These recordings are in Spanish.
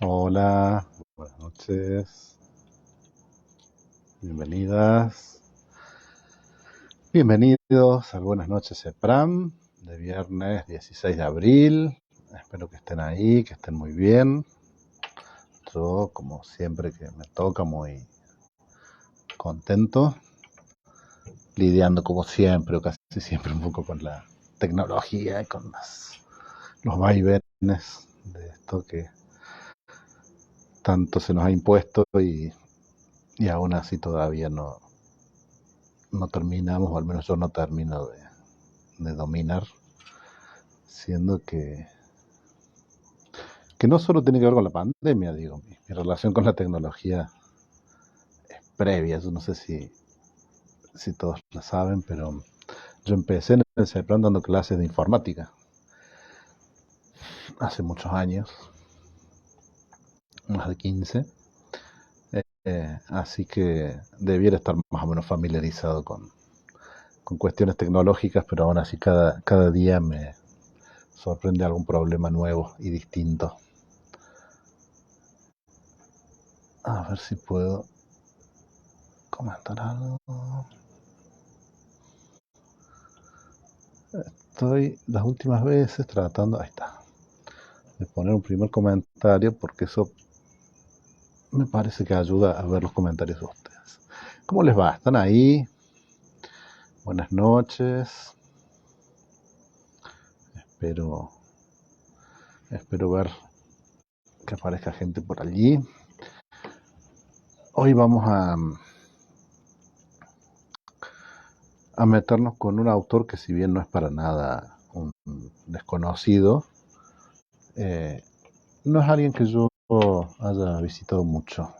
Hola, buenas noches, bienvenidas, bienvenidos al Buenas noches EPRAM de viernes 16 de abril. Espero que estén ahí, que estén muy bien. Yo, como siempre que me toca, muy contento, lidiando como siempre o casi siempre un poco con la tecnología y con los vaivenes de esto que tanto se nos ha impuesto y aún así todavía no terminamos, o al menos yo no termino de dominar, siendo que no solo tiene que ver con la pandemia, digo, mi relación con la tecnología es previa, yo no sé si todos la saben, pero yo empecé en el CEPRAN dando clases de informática hace muchos años, más de 15, así que debiera estar más o menos familiarizado con cuestiones tecnológicas, pero aún así cada día me sorprende algún problema nuevo y distinto. A ver si puedo comentar algo. Estoy las últimas veces tratando, ahí está, de poner un primer comentario porque eso me parece que ayuda a ver los comentarios de ustedes. ¿Cómo les va? ¿Están ahí? Buenas noches. Espero, espero ver que aparezca gente por allí. Hoy vamos a meternos con un autor que, si bien no es para nada un desconocido, no es alguien que yo haya visitado mucho.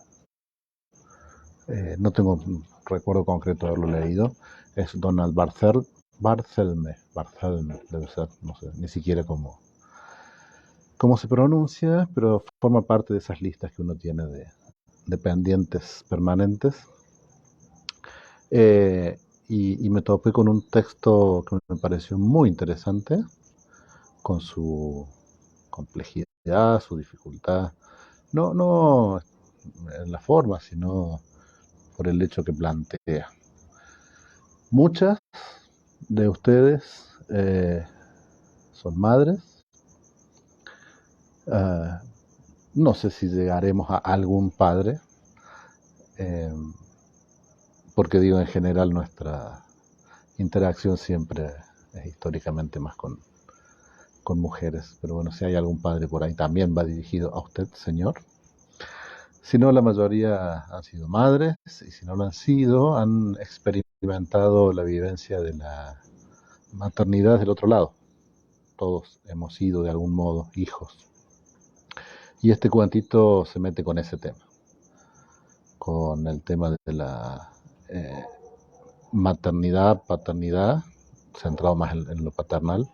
No tengo un recuerdo concreto de haberlo leído. Es Donald Barthelme, debe ser, no sé, ni siquiera cómo se pronuncia, pero forma parte de esas listas que uno tiene de pendientes permanentes. Y me topé con un texto que me pareció muy interesante, con su complejidad, su dificultad, no en la forma, sino por el hecho que plantea. Muchas de ustedes son madres. Uh, no sé si llegaremos a algún padre, eh, porque digo, en general nuestra interacción siempre es históricamente más con mujeres. Pero bueno, si hay algún padre por ahí, también va dirigido a usted, señor. Si no, la mayoría han sido madres, y si no lo han sido, han experimentado la vivencia de la maternidad del otro lado. Todos hemos sido de algún modo hijos. Y este cuantito se mete con ese tema, con el tema de la maternidad, paternidad, centrado más en lo paternal,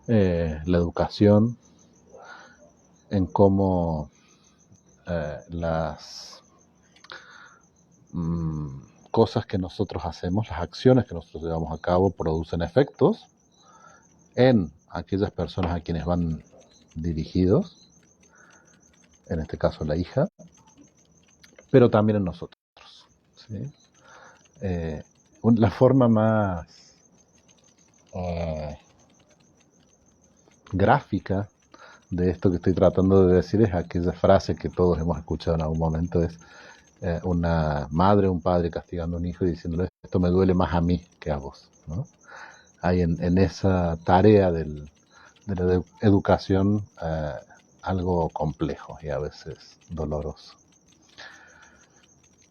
la educación, en cómo las cosas que nosotros hacemos, las acciones que nosotros llevamos a cabo, producen efectos en aquellas personas a quienes van dirigidos, en este caso la hija, pero también en nosotros, ¿sí? La forma más eh, gráfica de esto que estoy tratando de decir es aquella frase que todos hemos escuchado en algún momento, es una madre o un padre castigando a un hijo y diciéndole: esto me duele más a mí que a vos, ¿no? Hay en esa tarea de la educación algo complejo y a veces doloroso.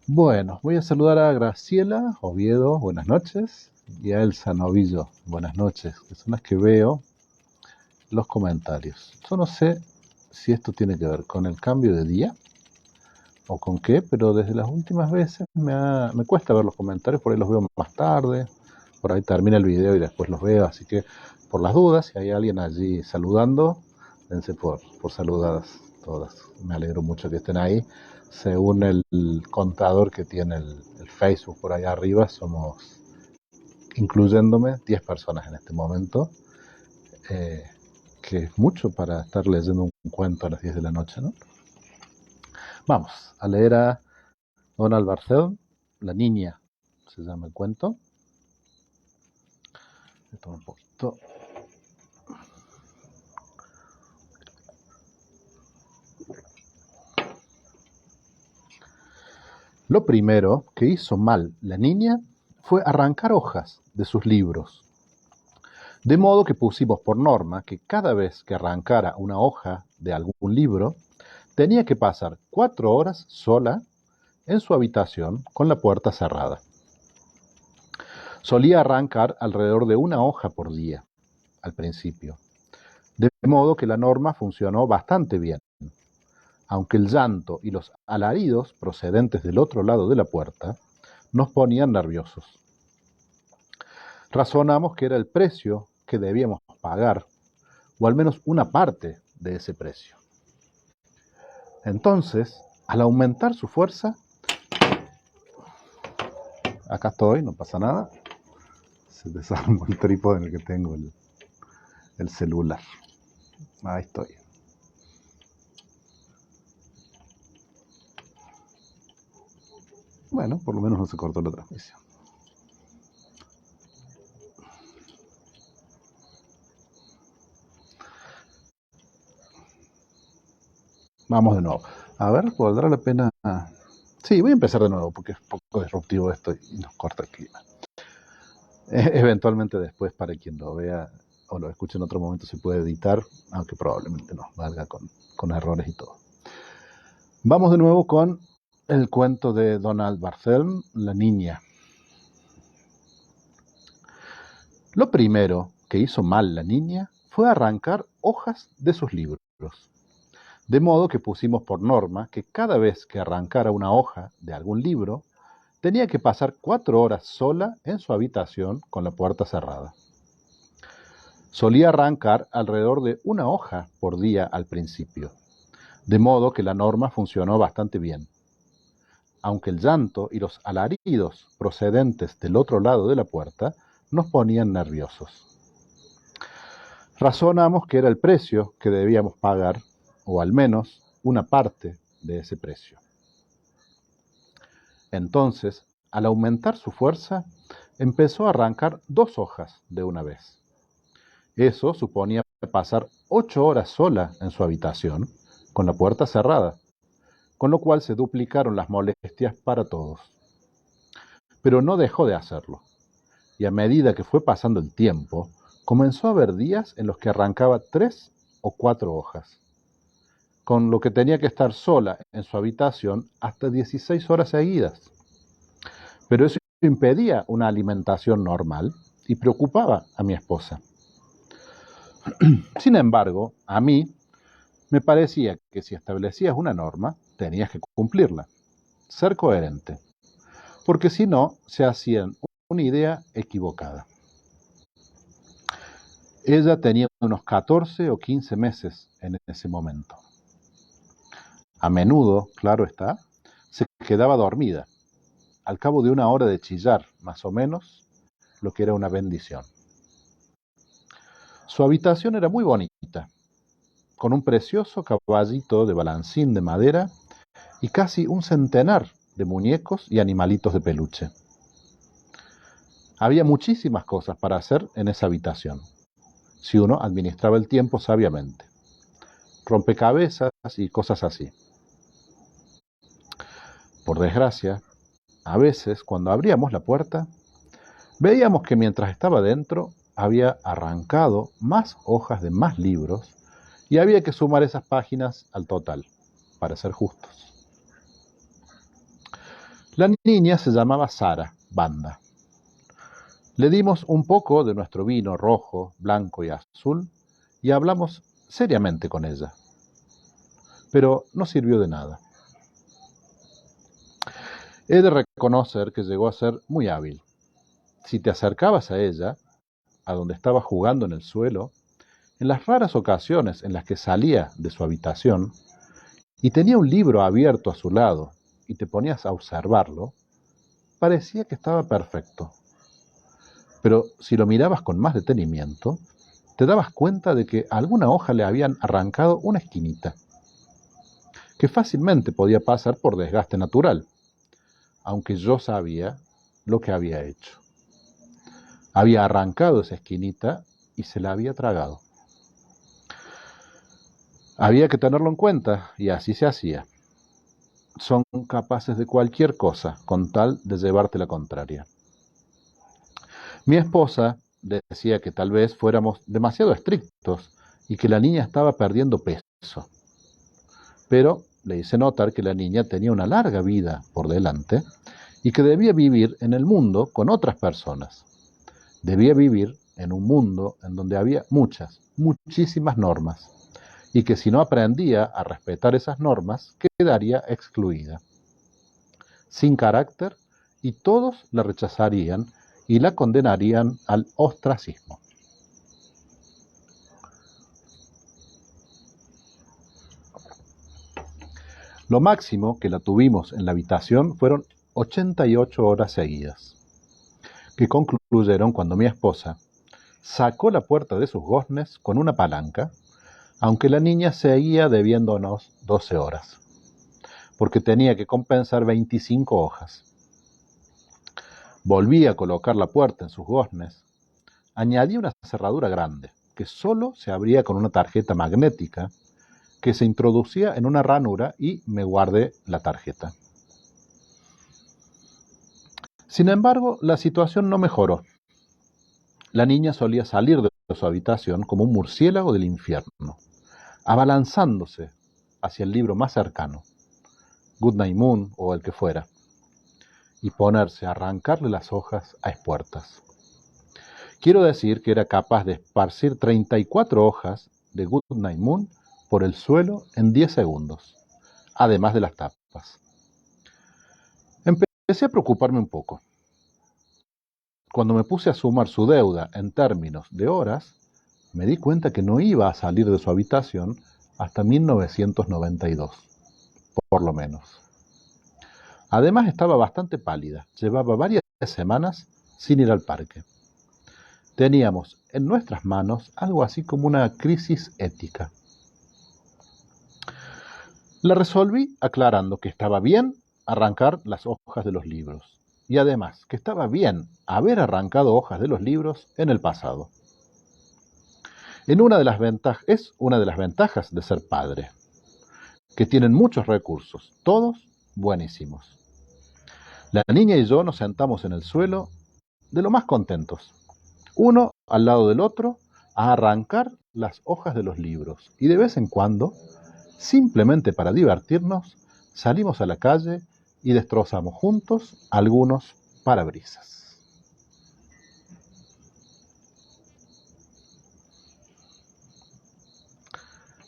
Bueno, voy a saludar a Graciela Oviedo, buenas noches, y a Elsa Novillo, buenas noches, que son las que veo los comentarios. Yo no sé si esto tiene que ver con el cambio de día o con qué, pero desde las últimas veces me cuesta ver los comentarios, por ahí los veo más tarde, por ahí termina el video y después los veo, así que por las dudas, si hay alguien allí saludando, dense por saludadas todas. Me alegro mucho que estén ahí. Según el contador que tiene el Facebook por ahí arriba, somos, incluyéndome, 10 personas en este momento, que es mucho para estar leyendo un cuento a las 10 de la noche, ¿no? Vamos a leer a Donald Barthelme, La niña, se llama el cuento. Me tomo un poquito. Lo primero que hizo mal la niña fue arrancar hojas de sus libros. De modo que pusimos por norma que cada vez que arrancara una hoja de algún libro, tenía que pasar 4 horas sola en su habitación con la puerta cerrada. Solía arrancar alrededor de una hoja por día, al principio, de modo que la norma funcionó bastante bien, aunque el llanto y los alaridos procedentes del otro lado de la puerta nos ponían nerviosos. Razonamos que era el precio que debíamos pagar, o al menos una parte de ese precio. Entonces, al aumentar su fuerza, acá estoy, no pasa nada, se desarmó el trípode en el que tengo el celular. Ahí estoy. Bueno, por lo menos no se cortó la transmisión. Vamos de nuevo. A ver, ¿valdrá la pena? Sí, voy a empezar de nuevo porque es un poco disruptivo esto y nos corta el clima. Eventualmente después, para quien lo vea o lo escuche en otro momento, se puede editar, aunque probablemente no, valga con errores y todo. Vamos de nuevo con el cuento de Donald Barthelme, La niña. Lo primero que hizo mal la niña fue arrancar hojas de sus libros. De modo que pusimos por norma que cada vez que arrancara una hoja de algún libro, tenía que pasar 4 horas sola en su habitación con la puerta cerrada. Solía arrancar alrededor de una hoja por día al principio, de modo que la norma funcionó bastante bien, aunque el llanto y los alaridos procedentes del otro lado de la puerta nos ponían nerviosos. Razonamos que era el precio que debíamos pagar, o al menos una parte de ese precio. Entonces, al aumentar su fuerza, empezó a arrancar 2 hojas de una vez. Eso suponía pasar 8 horas sola en su habitación, con la puerta cerrada, con lo cual se duplicaron las molestias para todos. Pero no dejó de hacerlo, y a medida que fue pasando el tiempo, comenzó a haber días en los que arrancaba 3 o 4 hojas, con lo que tenía que estar sola en su habitación hasta 16 horas seguidas. Pero eso impedía una alimentación normal y preocupaba a mi esposa. Sin embargo, a mí me parecía que si establecías una norma, tenías que cumplirla, ser coherente, porque si no, se hacían una idea equivocada. Ella tenía unos 14 o 15 meses en ese momento. A menudo, claro está, se quedaba dormida, al cabo de una hora de chillar, más o menos, lo que era una bendición. Su habitación era muy bonita, con un precioso caballito de balancín de madera y casi un centenar de muñecos y animalitos de peluche. Había muchísimas cosas para hacer en esa habitación, si uno administraba el tiempo sabiamente. Rompecabezas y cosas así. Por desgracia, a veces, cuando abríamos la puerta, veíamos que mientras estaba dentro, había arrancado más hojas de más libros y había que sumar esas páginas al total, para ser justos. La niña se llamaba Sara Banda. Le dimos un poco de nuestro vino rojo, blanco y azul y hablamos seriamente con ella. Pero no sirvió de nada. He de reconocer que llegó a ser muy hábil. Si te acercabas a ella, a donde estaba jugando en el suelo, en las raras ocasiones en las que salía de su habitación y tenía un libro abierto a su lado y te ponías a observarlo, parecía que estaba perfecto. Pero si lo mirabas con más detenimiento, te dabas cuenta de que a alguna hoja le habían arrancado una esquinita, que fácilmente podía pasar por desgaste natural, aunque yo sabía lo que había hecho. Había arrancado esa esquinita y se la había tragado. Había que tenerlo en cuenta, y así se hacía. Son capaces de cualquier cosa con tal de llevarte la contraria. Mi esposa decía que tal vez fuéramos demasiado estrictos y que la niña estaba perdiendo peso. Pero le hice notar que la niña tenía una larga vida por delante y que debía vivir en el mundo con otras personas. Debía vivir en un mundo en donde había muchísimas normas, y que si no aprendía a respetar esas normas, quedaría excluida, sin carácter, y todos la rechazarían y la condenarían al ostracismo. Lo máximo que la tuvimos en la habitación fueron 88 horas seguidas, que concluyeron cuando mi esposa sacó la puerta de sus goznes con una palanca, aunque la niña seguía debiéndonos 12 horas, porque tenía que compensar 25 hojas. Volví a colocar la puerta en sus goznes, añadí una cerradura grande, que solo se abría con una tarjeta magnética, que se introducía en una ranura, y me guardé la tarjeta. Sin embargo, la situación no mejoró. La niña solía salir de su habitación como un murciélago del infierno, abalanzándose hacia el libro más cercano, Goodnight Moon o el que fuera, y ponerse a arrancarle las hojas a espuertas. Quiero decir que era capaz de esparcir 34 hojas de Goodnight Moon por el suelo en 10 segundos, además de las tapas. Empecé a preocuparme un poco. Cuando me puse a sumar su deuda en términos de horas, me di cuenta que no iba a salir de su habitación hasta 1992, por lo menos. Además estaba bastante pálida, llevaba varias semanas sin ir al parque. Teníamos en nuestras manos algo así como una crisis ética. La resolví aclarando que estaba bien arrancar las hojas de los libros, y además que estaba bien haber arrancado hojas de los libros en el pasado. Es una de las ventajas de ser padre, que tienen muchos recursos, todos buenísimos. La niña y yo nos sentamos en el suelo de lo más contentos, uno al lado del otro, a arrancar las hojas de los libros, y de vez en cuando, simplemente para divertirnos, salimos a la calle y destrozamos juntos algunos parabrisas.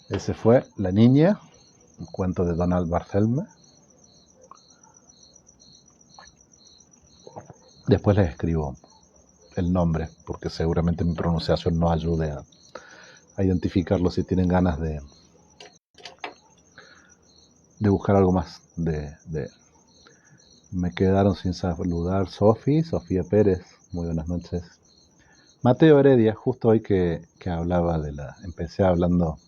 Ese fue La niña, un cuento de Donald Barthelme. Después les escribo el nombre, porque seguramente mi pronunciación no ayude a identificarlo si tienen ganas de buscar algo más Me quedaron sin saludar Sofía Pérez, muy buenas noches. Mateo Heredia, justo hoy que hablaba empecé hablando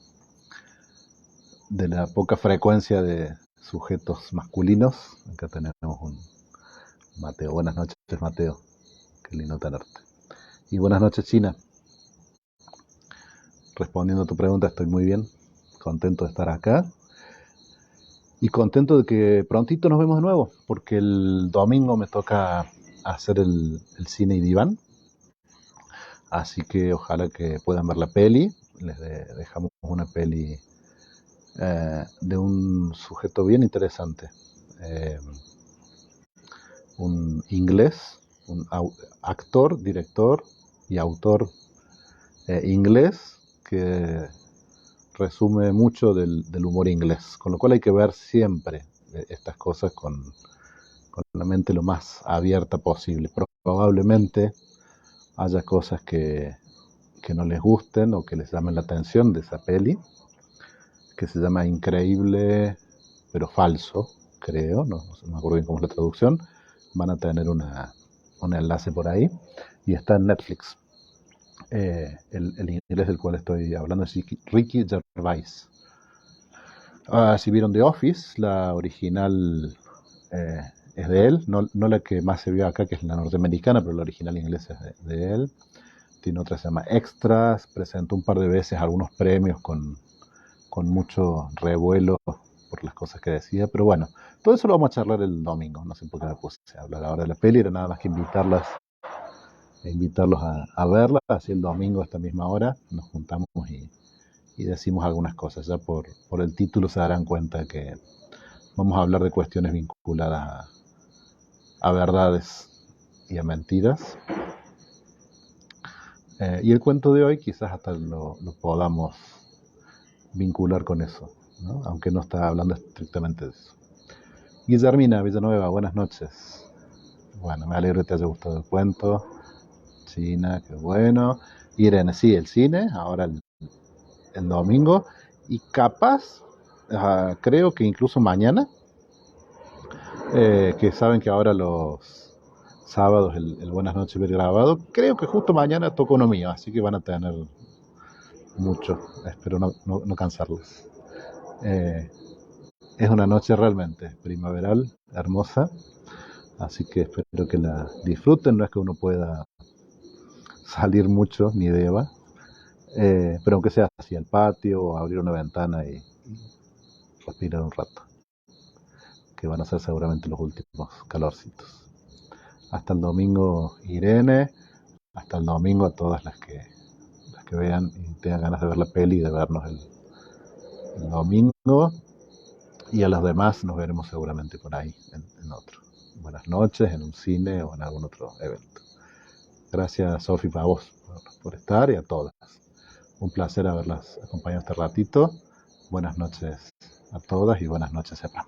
de la poca frecuencia de sujetos masculinos. Acá tenemos un Mateo. Buenas noches, Mateo. Qué lindo tenerte. Y buenas noches, China. Respondiendo a tu pregunta, estoy muy bien, contento de estar acá. Y contento de que prontito nos vemos de nuevo, porque el domingo me toca hacer el cine y diván. Así que ojalá que puedan ver la peli. Les dejamos una peli de un sujeto bien interesante. Un inglés, un actor, director y autor inglés que resume mucho del humor inglés, con lo cual hay que ver siempre estas cosas con la mente lo más abierta posible. Probablemente haya cosas que no les gusten o que les llamen la atención de esa peli, que se llama Increíble pero falso, creo, no me acuerdo bien cómo es la traducción. Van a tener un enlace por ahí, y está en Netflix. el inglés del cual estoy hablando es Ricky Gervais. Si vieron The Office, la original es de él, no la que más se vio acá, que es la norteamericana, pero la original inglesa es de él. Tiene otra que se llama Extras, presentó un par de veces algunos premios con mucho revuelo por las cosas que decía, pero bueno, todo eso lo vamos a charlar el domingo, no sé por qué me puse a hablar ahora de la peli, era nada más que invitarlos a verla, así el domingo a esta misma hora nos juntamos y decimos algunas cosas, ya por el título se darán cuenta que vamos a hablar de cuestiones vinculadas a verdades y a mentiras. Y el cuento de hoy quizás hasta lo podamos vincular con eso, ¿no? Aunque no está hablando estrictamente de eso. Guillermina Villanueva, buenas noches. Bueno, me alegro que te haya gustado el cuento. China, qué bueno. Irene, sí, el cine, ahora el domingo. Y capaz, creo que incluso mañana, que saben que ahora los sábados el Buenas noches ver grabado, creo que justo mañana toca uno mío, así que van a tener mucho. Espero no cansarlos. Es una noche realmente primaveral, hermosa, así que espero que la disfruten. No es que uno pueda salir mucho, ni deba, pero aunque sea hacia el patio o abrir una ventana y respirar un rato, que van a ser seguramente los últimos calorcitos. Hasta el domingo, Irene, hasta el domingo a todas las que vean y tengan ganas de ver la peli y de vernos el domingo. Y a los demás nos veremos seguramente por ahí, en otro. Buenas noches, en un cine o en algún otro evento. Gracias, Sofi, para vos por estar y a todas. Un placer haberlas acompañado este ratito. Buenas noches a todas y buenas noches, Emma.